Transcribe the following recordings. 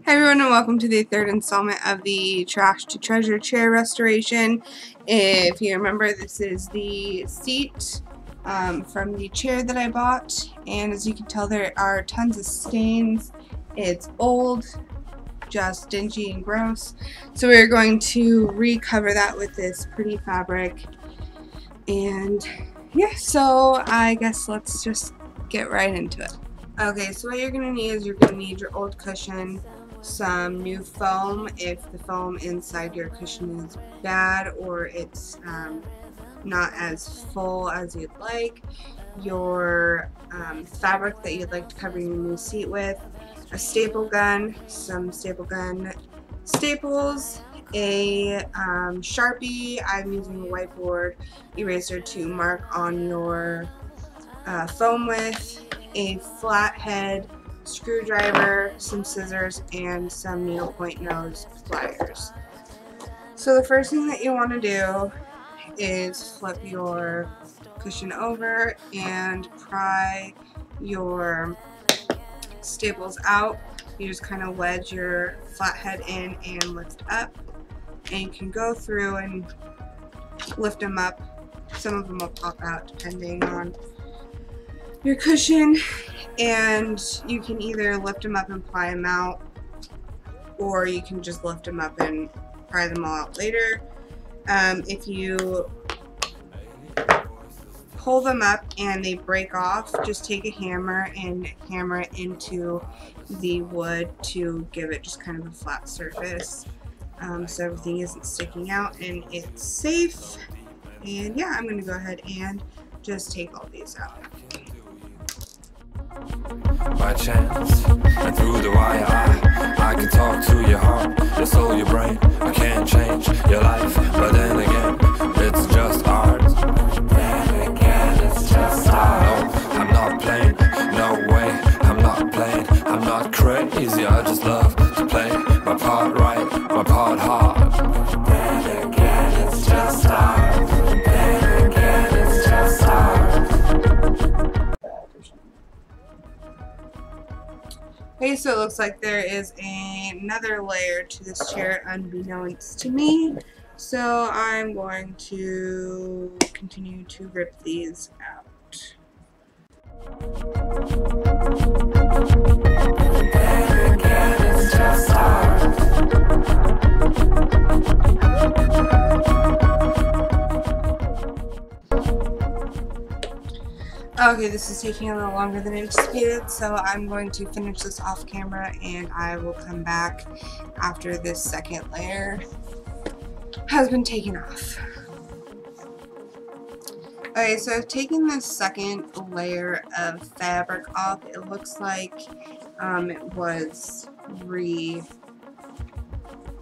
Hi everyone, and welcome to the third installment of the Trash to Treasure chair restoration. If you remember, this is the seat from the chair that I bought, and as you can tell there are tons of stains. It's old, just dingy and gross, so we're going to recover that with this pretty fabric. And yeah, so I guess let's just get right into it. Okay, so what you're going to need is you're going to need your old cushion, some new foam if the foam inside your cushion is bad or it's not as full as you'd like, your fabric that you'd like to cover your new seat with, a staple gun, some staple gun staples, a Sharpie. I'm using a whiteboard eraser to mark on your foam with, a flathead screwdriver, some scissors, and some needlepoint nose pliers. So the first thing that you want to do is flip your cushion over and pry your staples out. You just kind of wedge your flathead in and lift up, and you can go through and lift them up. Some of them will pop out depending on your cushion, and you can either lift them up and pry them out, or you can just lift them up and pry them all out later. If you pull them up and they break off, just take a hammer and hammer it into the wood to give it just kind of a flat surface, so everything isn't sticking out and it's safe. And yeah, I'm going to go ahead and just take all these out. By chance, and through the wire I can talk to your heart, your soul, your brain. I can't change your life, but then again, it's just art. Then again, it's just art. No, I'm not playing, no way, I'm not playing, I'm not crazy, I just love to play my part right, my part hard. Then again, it's just art. Then again, it's just art. Okay, so it looks like there is another layer to this chair unbeknownst to me. So I'm going to continue to rip these out. Then again, it's just art. Okay, this is taking a little longer than anticipated, so I'm going to finish this off camera and I will come back after this second layer has been taken off. Okay, so I've taken this second layer of fabric off. It looks like it was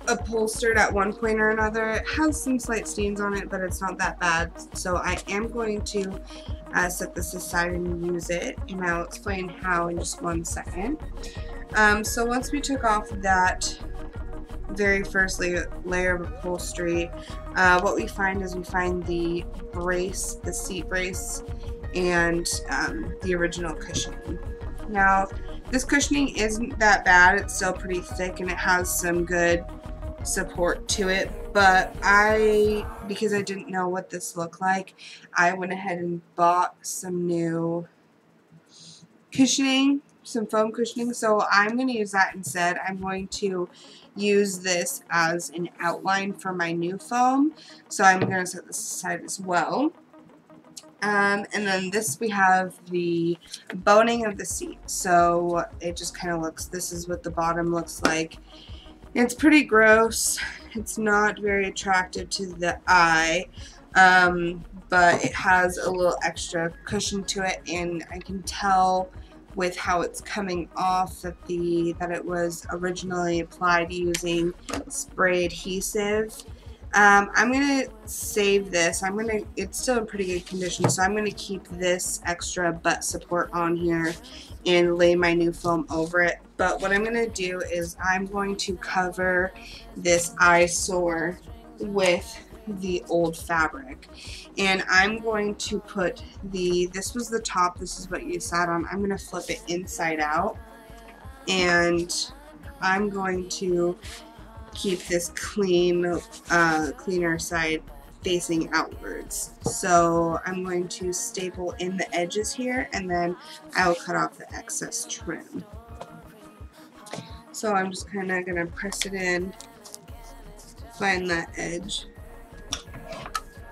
upholstered at one point or another. It has some slight stains on it, but it's not that bad, so I am going to set this aside and use it, and I'll explain how in just one second. So once we took off that very first layer of upholstery, what we find is we find the brace, the seat brace, and the original cushioning. Now, this cushioning isn't that bad. It's still pretty thick and it has some good support to it, but because I didn't know what this looked like, I went ahead and bought some new cushioning, some foam cushioning, so I'm going to use that instead. I'm going to use this as an outline for my new foam, so I'm going to set this aside as well. And then this, we have the boning of the seat, so it just kind of looks, this is what the bottom looks like. It's pretty gross. It's not very attractive to the eye, but it has a little extra cushion to it, and I can tell with how it's coming off that it was originally applied using spray adhesive. I'm gonna save this. It's still in pretty good condition, so I'm gonna keep this extra butt support on here and lay my new foam over it. But what I'm gonna do is I'm going to cover this eyesore with the old fabric, and I'm going to put this was the top, this is what you sat on. I'm gonna flip it inside out, and I'm going to keep this cleaner side facing outwards. So I'm going to staple in the edges here, and then I will cut off the excess trim. So I'm just kind of going to press it in, find that edge,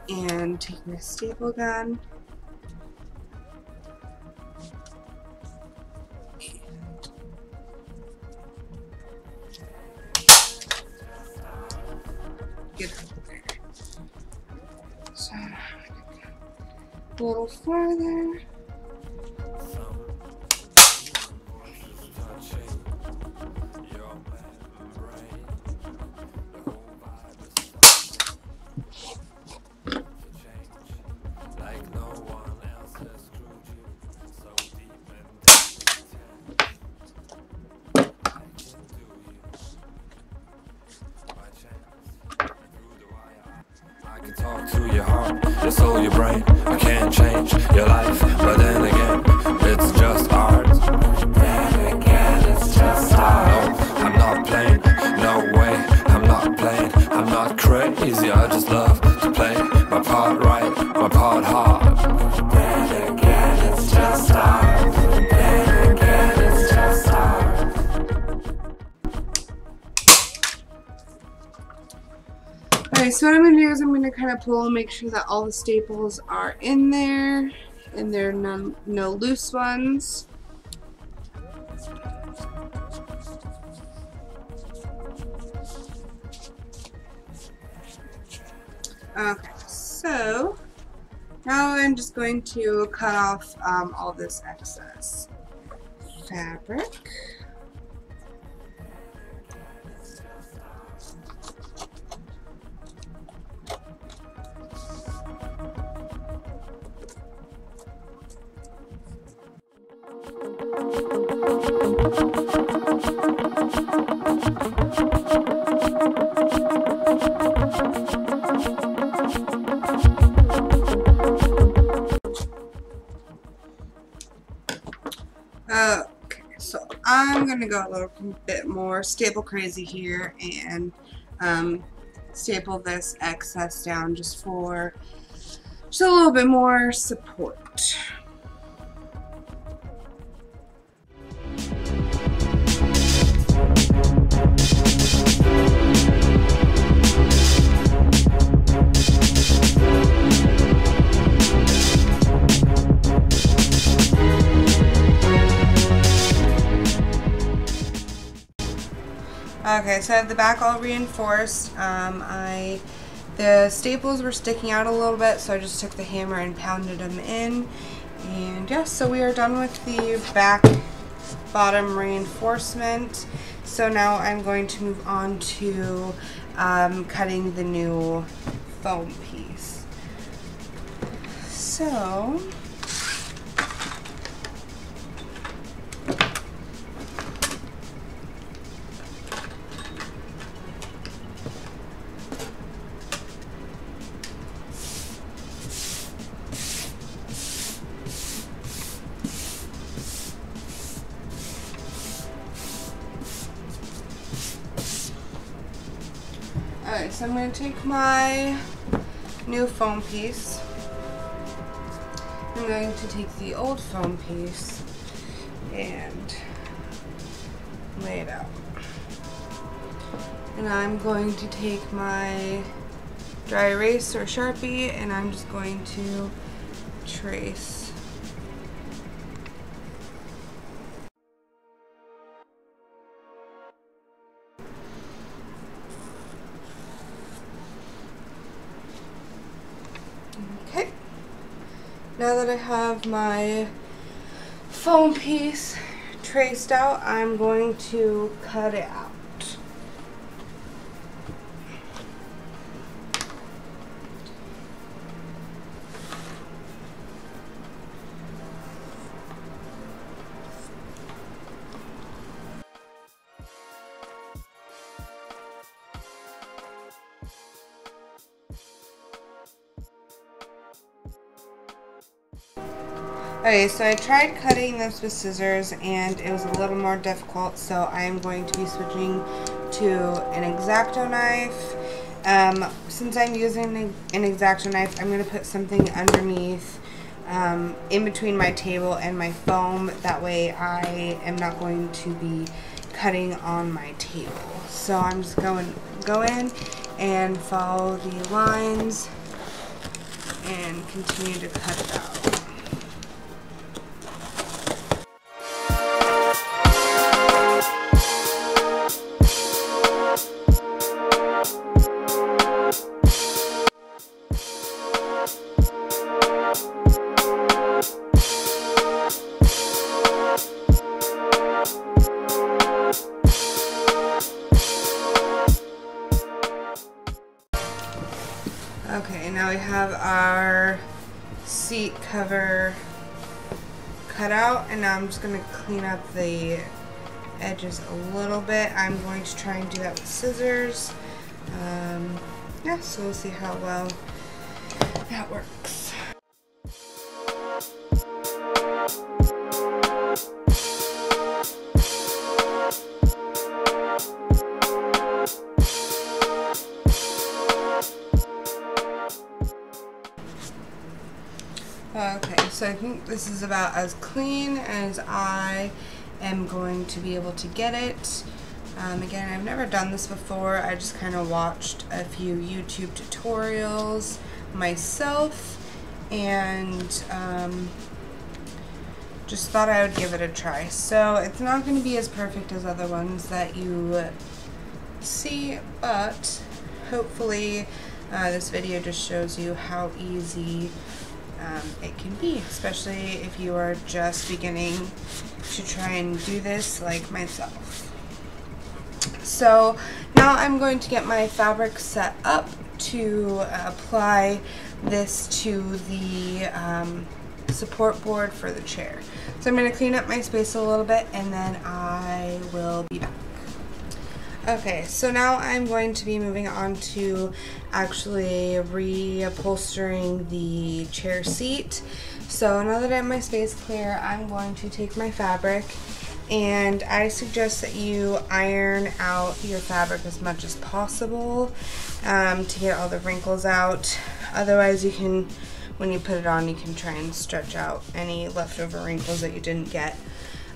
and take my staple gun get it there. So a little farther. Talk to your heart, your soul, your brain. I can't change your life, but then again, it's just art. Then again, it's just art. No, I'm not playing, no way, I'm not playing. I'm not crazy, I just love to play my part right, my part hard. Then again, it's just art. Then again, it's just art. Alright, so what I'm going to do is I'm going to kind of pull and make sure that all the staples are in there, and there are no loose ones. Okay, so now I'm just going to cut off all this excess fabric. Okay, so I'm going to go a little bit more staple crazy here and staple this excess down just for a little bit more support. Okay, so I have the back all reinforced. The staples were sticking out a little bit, so I just took the hammer and pounded them in. And yeah, so we are done with the back bottom reinforcement. So now I'm going to move on to cutting the new foam piece. So alright, so I'm going to take my new foam piece. I'm going to take the old foam piece and lay it out. And I'm going to take my dry erase or Sharpie and I'm just going to trace. Okay, now that I have my foam piece traced out, I'm going to cut it out. Okay, so I tried cutting this with scissors and it was a little more difficult, so I am going to be switching to an X-Acto knife. Since I'm using an X-Acto knife, I'm going to put something underneath, in between my table and my foam. That way I am not going to be cutting on my table. So I'm just going to go in and follow the lines and continue to cut it out. Okay, now we have our seat cover cut out, and now I'm just going to clean up the edges a little bit. I'm going to try and do that with scissors. Yeah, so we'll see how well that works. Okay, so I think this is about as clean as I am going to be able to get it. Again, I've never done this before. I just kind of watched a few YouTube tutorials myself and just thought I would give it a try. So it's not going to be as perfect as other ones that you see, but hopefully this video just shows you how easy it can be, especially if you are just beginning to try and do this like myself. So now I'm going to get my fabric set up to apply this to the support board for the chair. So I'm going to clean up my space a little bit and then I will be back. Okay, so now I'm going to be moving on to actually reupholstering the chair seat. So now that I have my space clear, I'm going to take my fabric, and I suggest that you iron out your fabric as much as possible to get all the wrinkles out. Otherwise, you can, when you put it on, you can try and stretch out any leftover wrinkles that you didn't get.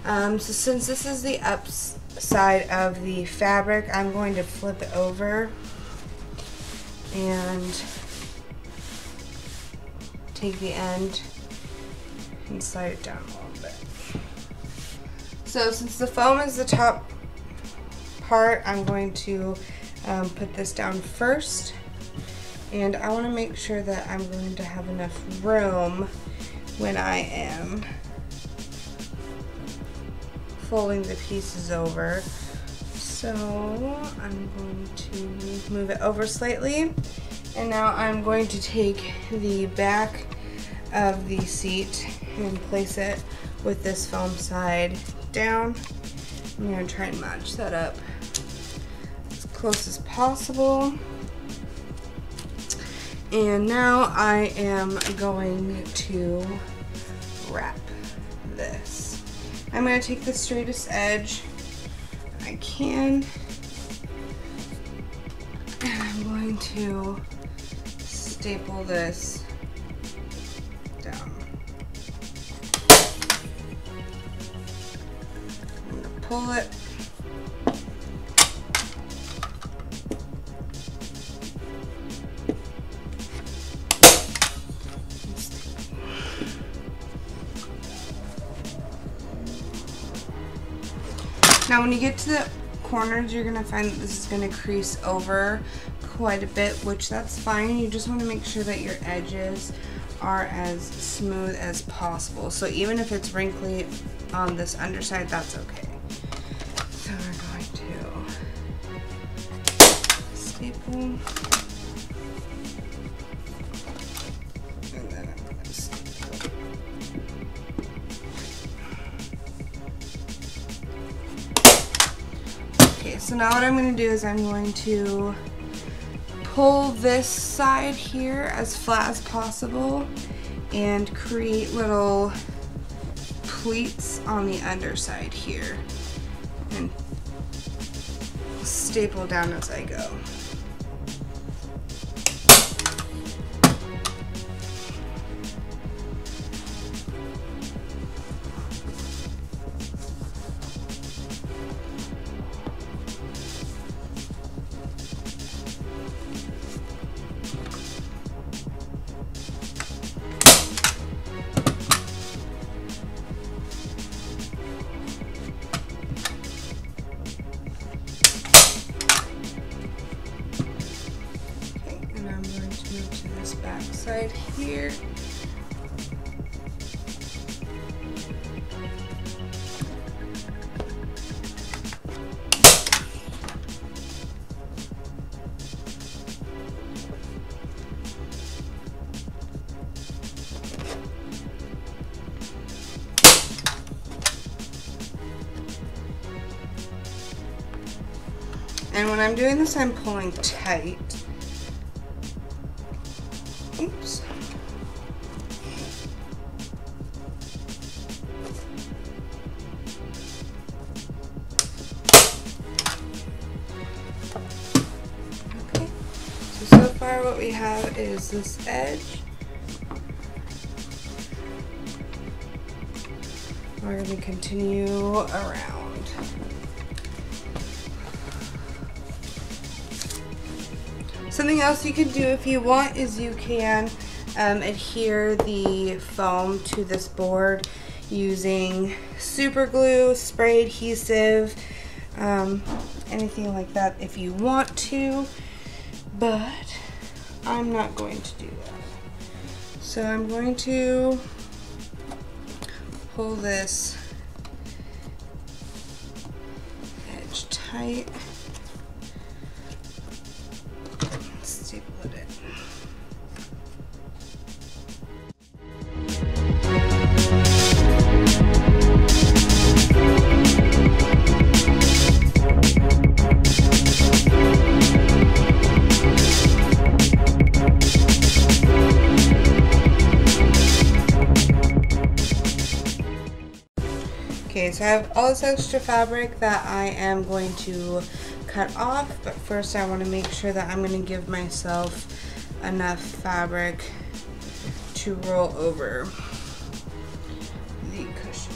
So since this is the upside of the fabric, I'm going to flip it over and take the end and slide it down a little bit. So since the foam is the top part, I'm going to put this down first, and I want to make sure that I'm going to have enough room when I am folding the pieces over. So I'm going to move it over slightly, and now I'm going to take the back of the seat and place it with this foam side down. I'm going to try and match that up as close as possible. And now I am going to wrap this. I'm going to take the straightest edge I can, and I'm going to staple this down. I'm going to pull it. Now when you get to the corners, you're going to find that this is going to crease over quite a bit, which that's fine. You just want to make sure that your edges are as smooth as possible. So even if it's wrinkly on this underside, that's okay. So we're going to staple. And then I'm going to staple. Okay, so now what I'm going to do is I'm going to pull this side here as flat as possible and create little pleats on the underside here and staple down as I go. Back side here. And when I'm doing this, I'm pulling tight. Oops. Okay, so far what we have is this edge. We're going to continue around. Something else you can do if you want is you can adhere the foam to this board using super glue, spray adhesive, anything like that if you want to, but I'm not going to do that. So I'm going to pull this edge tight. Staple it in. Okay, so I have all this extra fabric that I am going to cut off, but first I want to make sure that I'm going to give myself enough fabric to roll over the cushion.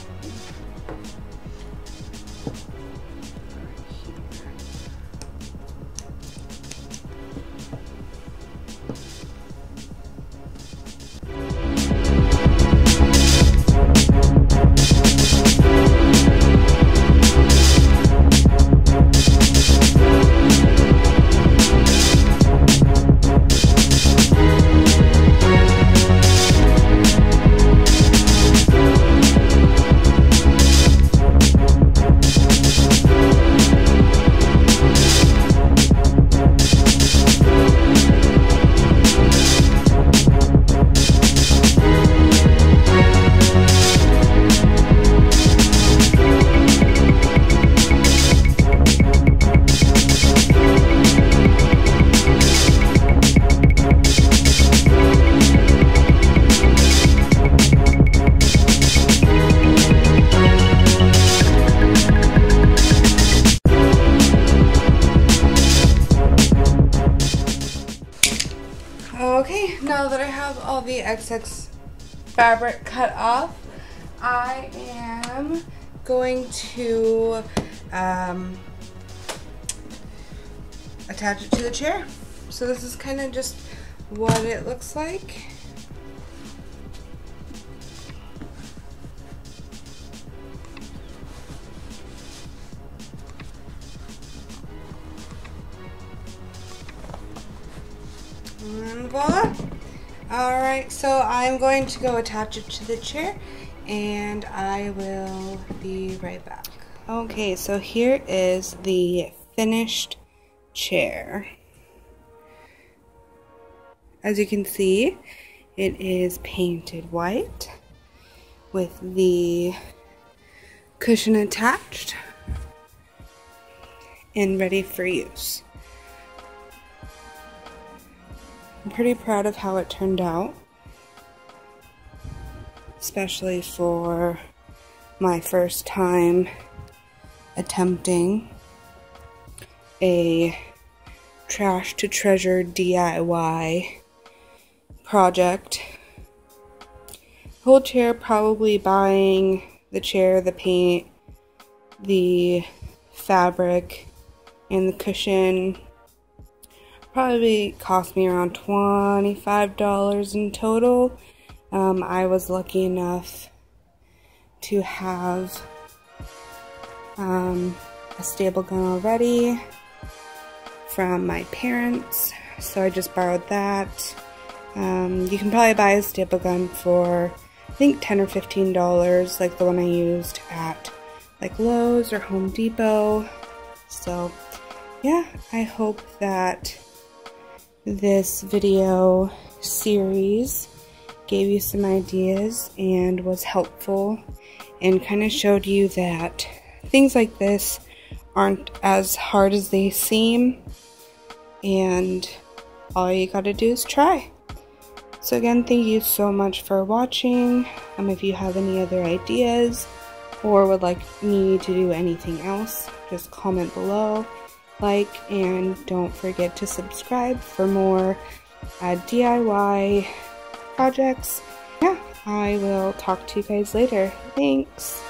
Okay, now that I have all the excess fabric cut off, I am going to attach it to the chair. So this is kind of just what it looks like. And voila. Alright, so I'm going to go attach it to the chair and I will be right back. Okay, so here is the finished chair. As you can see, it is painted white with the cushion attached and ready for use. I'm pretty proud of how it turned out, especially for my first time attempting a trash to treasure DIY project. Whole chair, probably buying the chair, the paint, the fabric, and the cushion probably cost me around $25 in total. I was lucky enough to have a staple gun already from my parents, so I just borrowed that. You can probably buy a staple gun for I think $10 or $15, like the one I used at like Lowe's or Home Depot. So yeah, I hope that this video series gave you some ideas and was helpful and kind of showed you that things like this aren't as hard as they seem, and all you gotta do is try. So again, thank you so much for watching. If you have any other ideas or would like me to do anything else, just comment below, like, and don't forget to subscribe for more DIY projects. Yeah, I will talk to you guys later. Thanks.